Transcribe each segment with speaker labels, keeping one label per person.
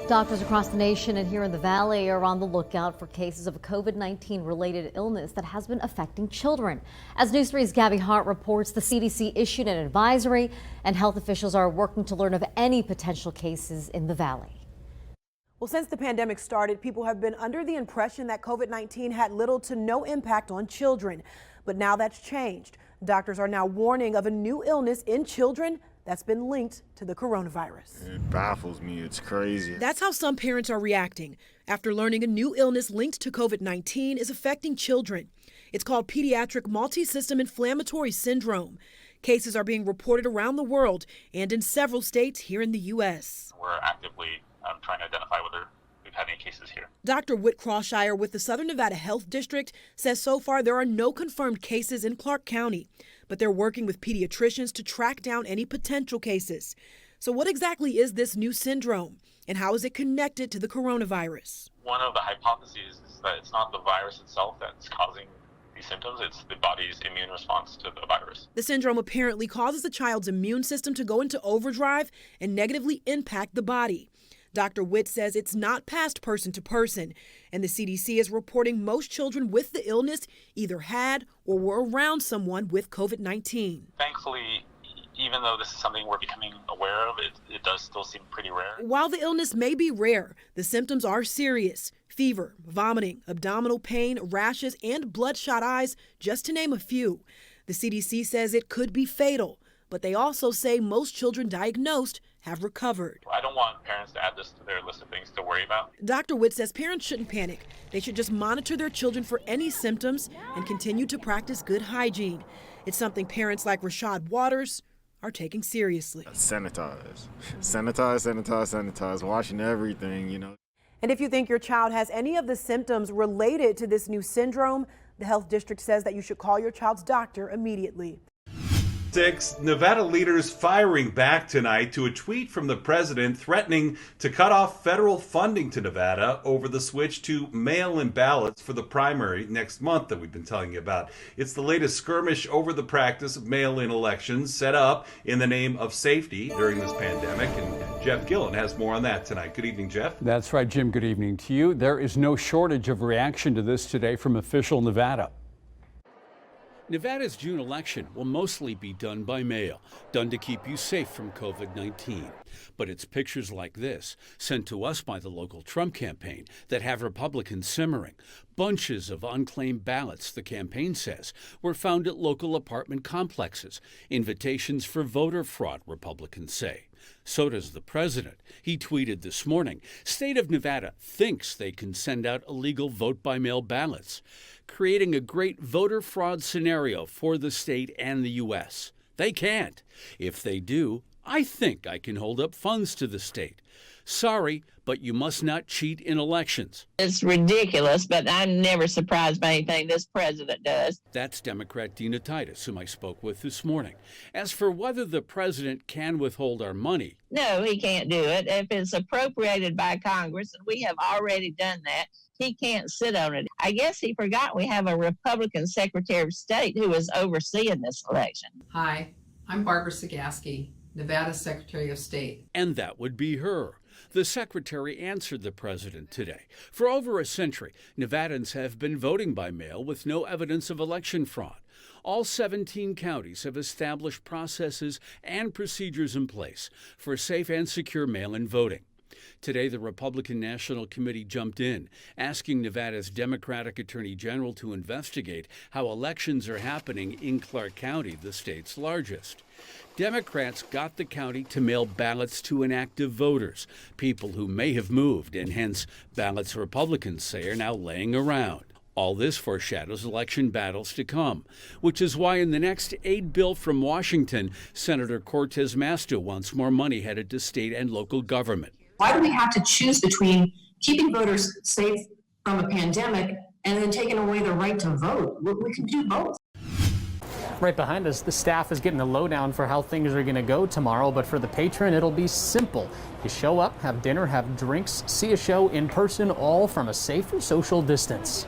Speaker 1: Doctors across the nation and here in the Valley are on the lookout for cases of a COVID-19 related illness that has been affecting children. As News 3's Gabby Hart reports, the CDC issued an advisory and health officials are working to learn of any potential cases in the Valley.
Speaker 2: Well, since the pandemic started, people have been under the impression that COVID-19 had little to no impact on children. But now that's changed. Doctors are now warning of a new illness in children that's been linked to the coronavirus.
Speaker 3: It baffles me. It's crazy.
Speaker 2: That's how some parents are reacting after learning a new illness linked to COVID-19 is affecting children. It's called pediatric multisystem inflammatory syndrome. Cases are being reported around the world and in several states here in the U.S.
Speaker 4: We're actively trying to identify whether we've had any cases here.
Speaker 2: Dr. Whit Crawshire with the Southern Nevada Health District says so far there are no confirmed cases in Clark County, but they're working with pediatricians to track down any potential cases. So what exactly is this new syndrome and how is it connected to the coronavirus?
Speaker 4: One of the hypotheses is that it's not the virus itself that's causing these symptoms, it's the body's immune response to the virus.
Speaker 2: The syndrome apparently causes the child's immune system to go into overdrive and negatively impact the body. Dr. Witt says it's not passed person to person, and the CDC is reporting most children with the illness either had or were around someone with COVID-19.
Speaker 4: Thankfully, even though this is something we're becoming aware of, it does still seem pretty rare.
Speaker 2: While the illness may be rare, the symptoms are serious. Fever, vomiting, abdominal pain, rashes, and bloodshot eyes, just to name a few. The CDC says it could be fatal, but they also say most children diagnosed have recovered.
Speaker 4: I don't want parents to add this to their list of things to worry about.
Speaker 2: Dr. Witt says parents shouldn't panic. They should just monitor their children for any symptoms and continue to practice good hygiene. It's something parents like Rashad Waters are taking seriously.
Speaker 3: Sanitize, washing everything, you know.
Speaker 2: And if you think your child has any of the symptoms related to this new syndrome, the health district says that you should call your child's doctor immediately.
Speaker 5: Nevada leaders firing back tonight to a tweet from the president threatening to cut off federal funding to Nevada over the switch to mail-in ballots for the primary next month that we've been telling you about. It's the latest skirmish over the practice of mail-in elections set up in the name of safety during this pandemic. And Jeff Gillen has more on that tonight. Good evening, Jeff.
Speaker 6: That's right, Jim. Good evening to you. There is no shortage of reaction to this today from official Nevada. Nevada's June election will mostly be done by mail, done to keep you safe from COVID-19. But it's pictures like this, sent to us by the local Trump campaign, that have Republicans simmering. Bunches of unclaimed ballots, the campaign says, were found at local apartment complexes. Invitations for voter fraud, Republicans say. So does the president. He tweeted this morning, State of Nevada thinks they can send out illegal vote-by-mail ballots, creating a great voter fraud scenario for the state and the U.S. They can't. If they do, I think I can hold up funds to the state. Sorry, but you must not cheat in elections.
Speaker 7: It's ridiculous, but I'm never surprised by anything this president does.
Speaker 6: That's Democrat Dina Titus, whom I spoke with this morning. As for whether the president can withhold our money,
Speaker 7: no, he can't do it. If it's appropriated by Congress, and we have already done that, he can't sit on it. I guess he forgot we have a Republican Secretary of State who is overseeing this election.
Speaker 8: Hi, I'm Barbara Sagaski, Nevada Secretary of State.
Speaker 6: And that would be her. The secretary answered the president today. For over a century, Nevadans have been voting by mail with no evidence of election fraud. All 17 counties have established processes and procedures in place for safe and secure mail-in voting. Today, the Republican National Committee jumped in, asking Nevada's Democratic Attorney General to investigate how elections are happening in Clark County, the state's largest. Democrats got the county to mail ballots to inactive voters, people who may have moved, and hence ballots Republicans say are now laying around. All this foreshadows election battles to come, which is why in the next aid bill from Washington, Senator Cortez Masto wants more money headed to state and local government.
Speaker 9: Why do we have to choose between keeping voters safe from a pandemic and then taking away their right to vote? We can do both.
Speaker 10: Right behind us, the staff is getting the lowdown for how things are going to go tomorrow, but for the patron, it'll be simple. You show up, have dinner, have drinks, see a show in person, all from a safer social distance.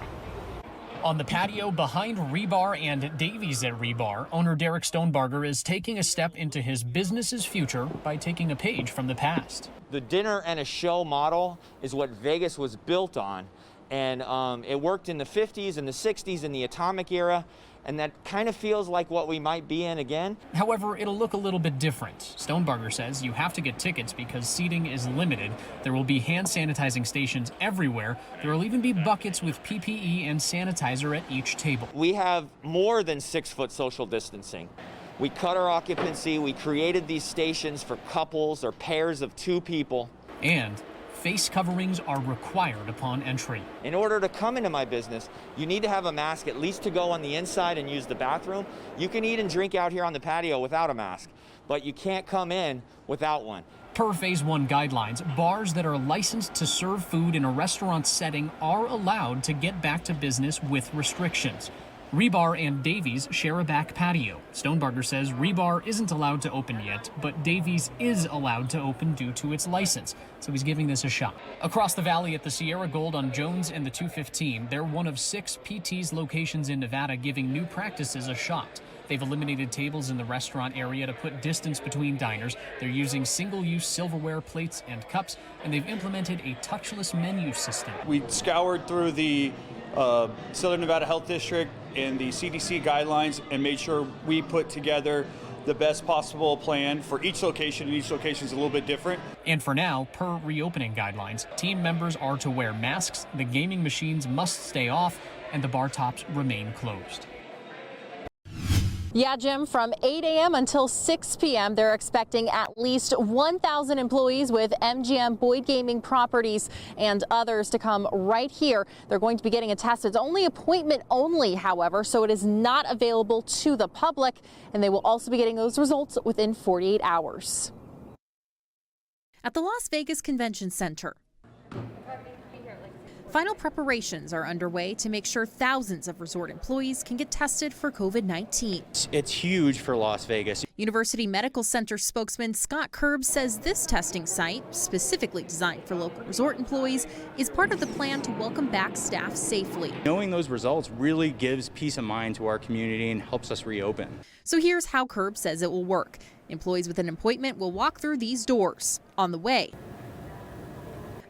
Speaker 10: On the patio behind Rebar and Davies at Rebar, owner Derek Stonebarger is taking a step into his business's future by taking a page from the past.
Speaker 11: The dinner and a show model is what Vegas was built on, and it worked in the 50s and the 60s in the atomic era, and that kind of feels like what we might be in again.
Speaker 10: However, it'll look a little bit different. Stonebarger says you have to get tickets because seating is limited. There will be hand sanitizing stations everywhere. There will even be buckets with PPE and sanitizer at each table.
Speaker 11: We have more than 6-foot social distancing. We cut our occupancy. We created these stations for couples or pairs of 2 people.
Speaker 10: And face coverings are required upon entry.
Speaker 11: In order to come into my business, you need to have a mask, at least to go on the inside and use the bathroom. You can eat and drink out here on the patio without a mask, but you can't come in without one.
Speaker 10: Per Phase 1 guidelines, bars that are licensed to serve food in a restaurant setting are allowed to get back to business with restrictions. Rebar and Davies share a back patio. Stonebarger says Rebar isn't allowed to open yet, but Davies is allowed to open due to its license, so he's giving this a shot. Across the valley at the Sierra Gold on Jones and the 215, they're one of 6 PT's locations in Nevada giving new practices a shot. They've eliminated tables in the restaurant area to put distance between diners. They're using single-use silverware plates and cups, and they've implemented a touchless menu system.
Speaker 12: We scoured through the Southern Nevada Health District and the CDC guidelines and made sure we put together the best possible plan for each location, and each location is a little bit different.
Speaker 10: And for now, per reopening guidelines, team members are to wear masks, the gaming machines must stay off, and the bar tops remain closed.
Speaker 13: Yeah, Jim, from 8 a.m. until 6 p.m., they're expecting at least 1,000 employees with MGM Boyd Gaming Properties and others to come right here. They're going to be getting a test. It's only appointment only, however, so it is not available to the public, and they will also be getting those results within 48 hours.
Speaker 14: At the Las Vegas Convention Center, final preparations are underway to make sure thousands of resort employees can get tested for COVID-19.
Speaker 15: It's huge for Las Vegas.
Speaker 14: University Medical Center spokesman Scott Kerb says this testing site, specifically designed for local resort employees, is part of the plan to welcome back staff safely.
Speaker 15: Knowing those results really gives peace of mind to our community and helps us reopen.
Speaker 14: So here's how Kerb says it will work. Employees with an appointment will walk through these doors. On the way,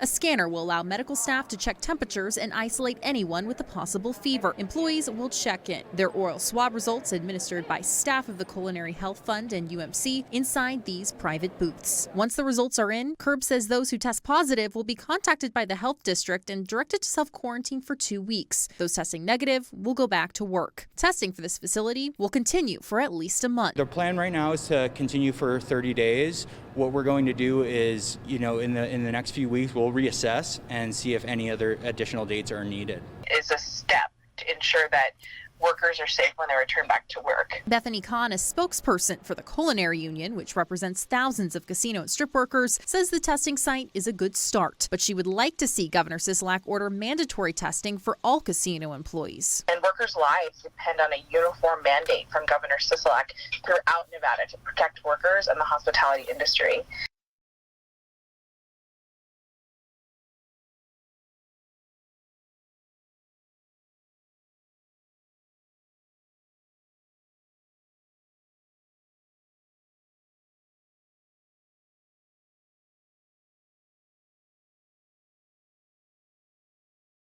Speaker 14: a scanner will allow medical staff to check temperatures and isolate anyone with a possible fever. Employees will check in. Their oral swab results administered by staff of the Culinary Health Fund and UMC inside these private booths. Once the results are in, Kerb says those who test positive will be contacted by the health district and directed to self-quarantine for 2 weeks. Those testing negative will go back to work. Testing for this facility will continue for at least a month.
Speaker 15: The plan right now is to continue for 30 days. What we're going to do is, in the next few weeks, we'll reassess and see if any other additional dates are needed.
Speaker 16: Is a step to ensure that workers are safe when they return back to work.
Speaker 14: Bethany Kahn, a spokesperson for the Culinary Union, which represents thousands of casino and strip workers, says the testing site is a good start, but she would like to see Governor Sisolak order mandatory testing for all casino employees.
Speaker 16: And workers' lives depend on a uniform mandate from Governor Sisolak throughout Nevada to protect workers and the hospitality industry.